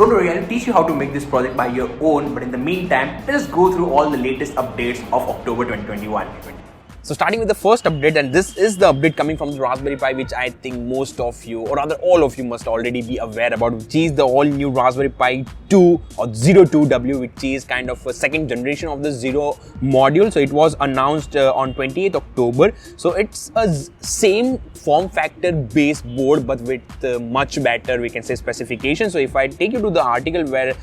Don't worry, I'll teach you how to make this project by your own, but in the meantime, let us go through all the latest updates of October 2021. So starting with the first update, and this is the update coming from the Raspberry Pi, which I think most of you, or rather all of you, must already be aware about, which is the all new Raspberry Pi 2 or 02W, which is kind of a second generation of the Zero module. So it was announced on 28th October. So it's a same form factor based board, but with much better, we can say, specifications. So if I take you to the article where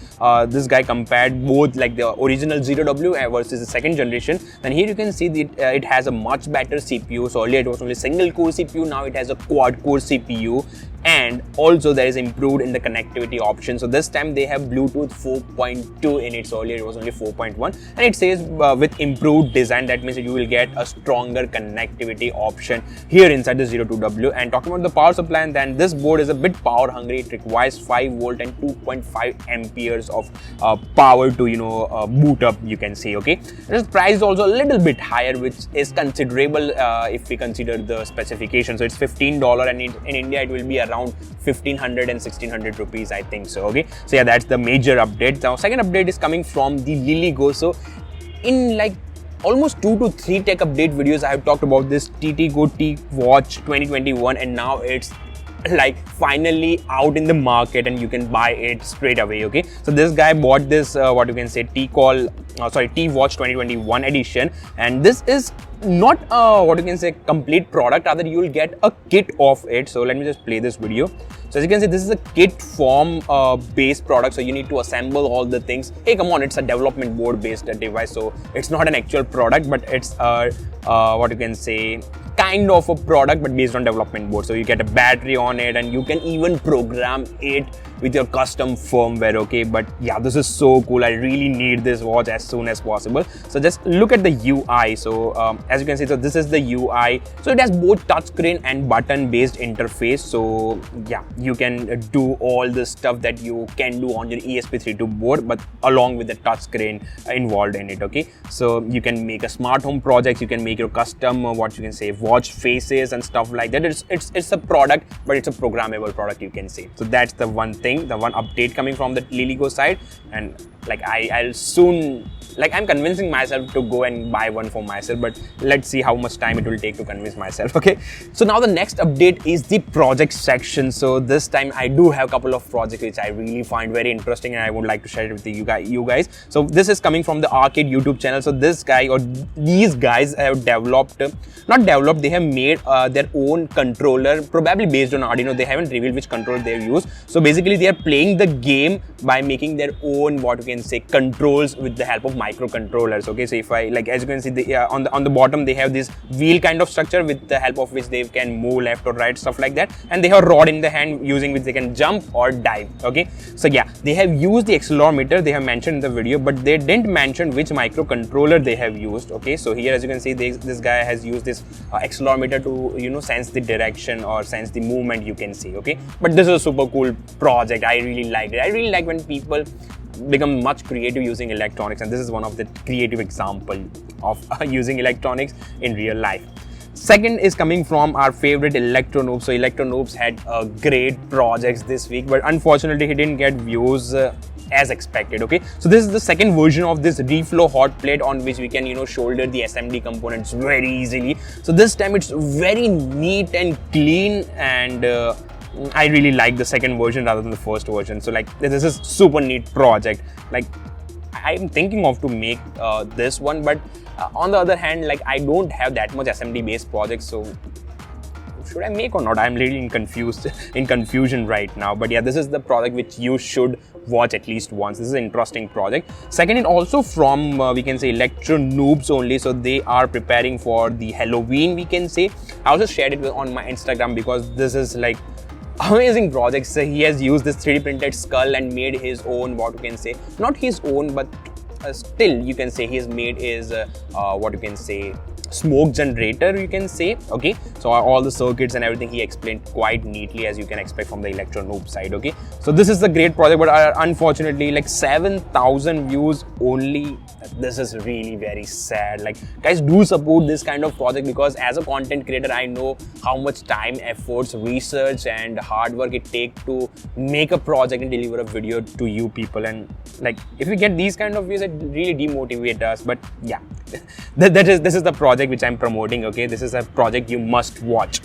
this guy compared both like the original 0W versus the second generation, then here you can see that it has a much better CPU. So earlier it was only single core CPU, now it has a quad core CPU, and also there is improved in the connectivity option. So this time they have Bluetooth 4.2 in it. So earlier it was only 4.1, and it says with improved design, that means that you will get a stronger connectivity option here inside the 02W. And talking about the power supply, then this board is a bit power hungry. It requires 5 volt and 2.5 amperes of power to boot up, you can say. Okay, this price is also a little bit higher, which is considerable if we consider the specification. So it's $15, and in India it will be around 1500 and 1600 rupees, I think so. Okay, so yeah, that's the major update. Now second update is coming from the LilyGo. So in like almost 2 to 3 tech update videos, I have talked about this TTGo T Watch 2021, and now it's like finally out in the market and you can buy it straight away. Okay, so this guy bought this what you can say T Watch 2021 edition, and this is not what you can say complete product, rather you will get a kit of it. So let me just play this video. So as you can see, this is a kit form based product, so you need to assemble all the things. Hey, come on, it's a development board based device, so it's not an actual product, but it's what you can say kind of a product but based on development board. So you get a battery on it, and you can even program it with your custom firmware. Okay, but yeah, this is so cool. I really need this watch as soon as possible. So just look at the UI. So as you can see, so this is the UI. So it has both touchscreen and button based interface. So yeah, you can do all the stuff that you can do on your ESP32 board, but along with the touchscreen involved in it. Okay, so you can make a smart home project, you can make your custom what you can say watch faces and stuff like that. It's a product, but it's a programmable product, you can say. So that's the one thing, the one update coming from the LilyGo side. And like I'll soon, like I'm convincing myself to go and buy one for myself, but let's see how much time it will take to convince myself. Okay, so now the next update is the project section. So this time I do have a couple of projects which I really find very interesting, and I would like to share it with you guys. So this is coming from the Arcade YouTube channel. So this guy or these guys have they have made their own controller, probably based on Arduino. They haven't revealed which controller they've used. So basically they are playing the game by making their own what you can say controls with the help of microcontrollers. Okay, so if I like, as you can see, on the bottom they have this wheel kind of structure with the help of which they can move left or right, stuff like that, and they have a rod in the hand using which they can jump or dive. Okay, so yeah, they have used the accelerometer, they have mentioned in the video, but they didn't mention which microcontroller they have used. Okay, so here as you can see, this guy has used this accelerometer to sense the direction or sense the movement, you can see. Okay, but this is a super cool project. I really liked it. I really like when people become much creative using electronics, and this is one of the creative example of using electronics in real life. Second is coming from our favorite Electronoobs. So Electronoobs had great projects this week, but unfortunately he didn't get views as expected. Okay, so this is the second version of this reflow hot plate on which we can shoulder the SMD components very easily. So this time it's very neat and clean, and I really like the second version rather than the first version. So like this is super neat project. Like I'm thinking of to make this one, but on the other hand, like I don't have that much SMD based projects, so should I make or not? I'm really in confusion right now. But yeah, this is the product which you should watch at least once. This is an interesting project. Second, it also from we can say Electronoobs only. So they are preparing for the Halloween, we can say. I also shared it on my Instagram because this is like amazing projects. So he has used this 3D printed skull and made his own, what you can say, not his own, but still you can say he has made his what you can say smoke generator, you can say. Okay, so all the circuits and everything he explained quite neatly, as you can expect from the Electro Noob side. Okay, so this is the great project, but unfortunately like 7,000 views only. This is really very sad. Like, guys, do support this kind of project, because as a content creator I know how much time, efforts, research and hard work it takes to make a project and deliver a video to you people. And like, if we get these kind of views, it really demotivates us. But yeah, this is the project which I'm promoting. Okay, this is a project you must watch.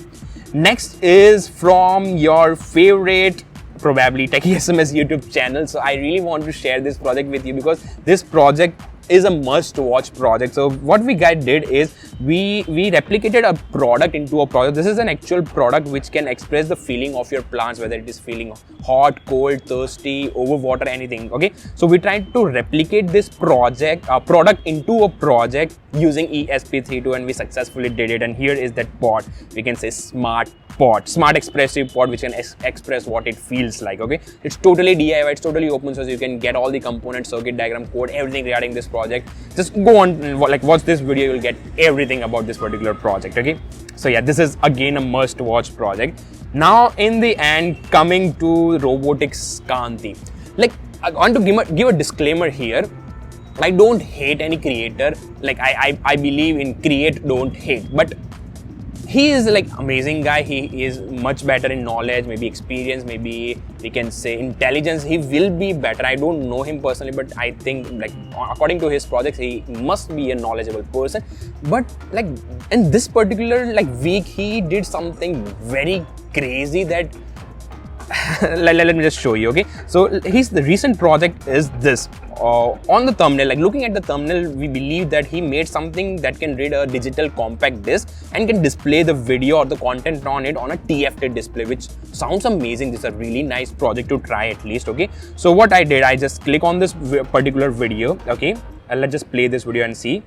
Next is from your favorite, probably Techie SMS YouTube channel. So I really want to share this project with you, because this project is a must-watch project. So what we guys did is we replicated a product into a project. This is an actual product which can express the feeling of your plants, whether it is feeling hot, cold, thirsty, overwater, anything. Okay, so we tried to replicate this product into a project using ESP32, and we successfully did it. And here is that pot, we can say smart expressive pot, which can express what it feels like. Okay, it's totally DIY, it's totally open source. You can get all the components, circuit diagram, code, everything regarding this project. Just go on, like, watch this video, you'll get everything about this particular project. Okay, so yeah, this is again a must watch project. Now in the end, coming to Robotics Kanti, like, I want to give a disclaimer here. I don't hate any creator. Like, I believe in create, don't hate. But he is like amazing guy. He is much better in knowledge, maybe experience, maybe we can say intelligence. He will be better. I don't know him personally, but I think, like, according to his projects, he must be a knowledgeable person. But like in this particular like week, he did something very crazy that let me just show you. Okay, so the recent project is this. On the thumbnail, like looking at the thumbnail, we believe that he made something that can read a digital compact disc and can display the video or the content on it on a TFT display, which sounds amazing. This is a really nice project to try at least. Okay, so what I did, I just click on this particular video. Okay, and let's just play this video and see.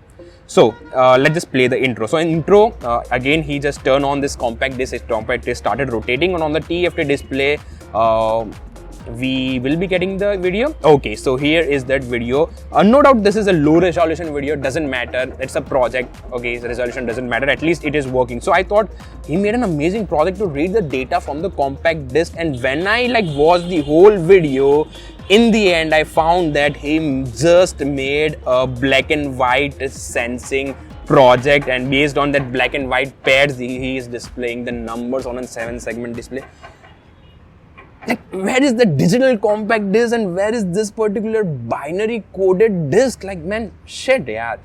So let's just play the intro. So in intro, again, he just turned on this compact disc. Compact disc started rotating, and on the TFT display, we will be getting the video. Okay, so here is that video. No doubt this is a low resolution video, doesn't matter, it's a project. Okay, the resolution doesn't matter, at least it is working. So I thought he made an amazing project to read the data from the compact disc. And when I like watched the whole video, in the end I found that he just made a black and white sensing project, and based on that black and white pairs, he is displaying the numbers on a 7-segment display. Like, where is the digital compact disc and where is this particular binary coded disc? Like, man, shit, yeah.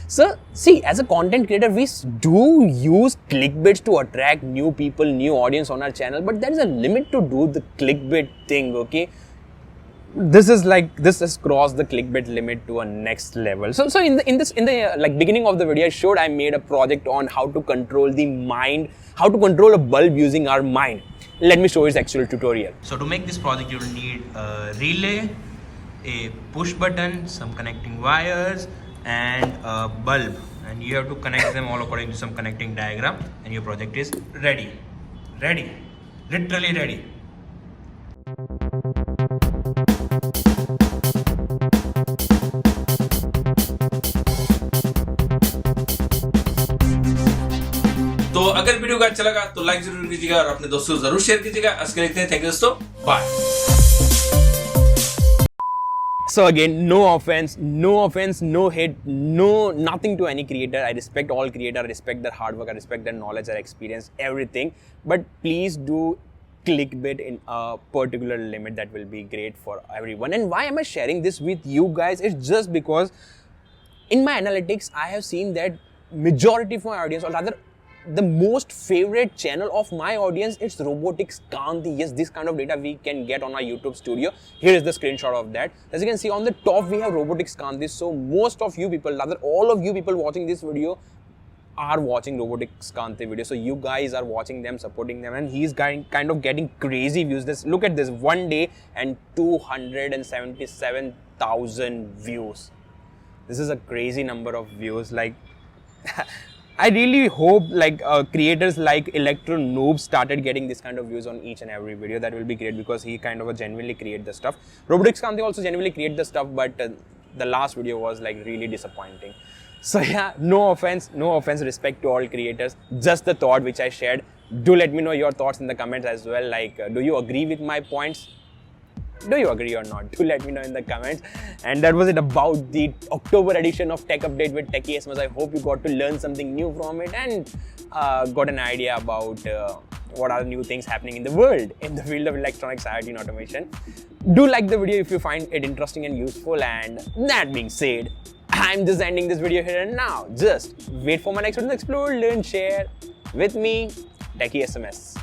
So, see, as a content creator, we do use clickbaits to attract new people, new audience on our channel, but there is a limit to do the clickbait thing, okay? This has crossed the clickbait limit to a next level. So in the like beginning of the video, I made a project on how to control the mind, how to control a bulb using our mind. Let me show you its actual tutorial. So to make this project, you will need a relay, a push button, some connecting wires, and a bulb. And you have to connect them all according to some connecting diagram, and your project is ready. Ready. Literally ready. तो अगर video का अच्छा लगा तो like जरूर कीजिएगा और अपने दोस्तों को जरूर शेयर कीजिएगा। आज के लिए थैंक यू दोस्तों, bye. So again, no offense, no hate, nothing to any creator. I respect all creators, I respect their hard work, I respect their knowledge, their experience, everything. But please do clickbait in a particular limit. That will be great for everyone. And why am I sharing this with you guys? It's just because in my analytics, I have seen that majority of my audience, or rather the most favorite channel of my audience, it's Robotics Kanti. Yes, this kind of data we can get on our YouTube studio. Here is the screenshot of that. As you can see on the top, we have Robotics Kanti. So most of you people, rather all of you people watching this video are watching Robotics Kanti video. So you guys are watching them, supporting them, and he's kind of getting crazy views. Look at this, one day and 277,000 views. This is a crazy number of views. Like, I really hope like creators like Electro Noob started getting this kind of views on each and every video. That will be great, because he kind of genuinely create the stuff. Robotics Kanti also genuinely create the stuff, but the last video was like really disappointing. So yeah, no offense, respect to all creators. Just the thought which I shared. Do let me know your thoughts in the comments as well. Like, do you agree with my points? Do you agree or not? Do let me know in the comments. And that was it about the October edition of Tech Update with Techie SMS. I hope you got to learn something new from it and got an idea about what are the new things happening in the world in the field of electronics, IoT and automation. Do like the video if you find it interesting and useful. And that being said, I'm just ending this video here and now. Just wait for my next one to explore, learn, share with me, Techie SMS.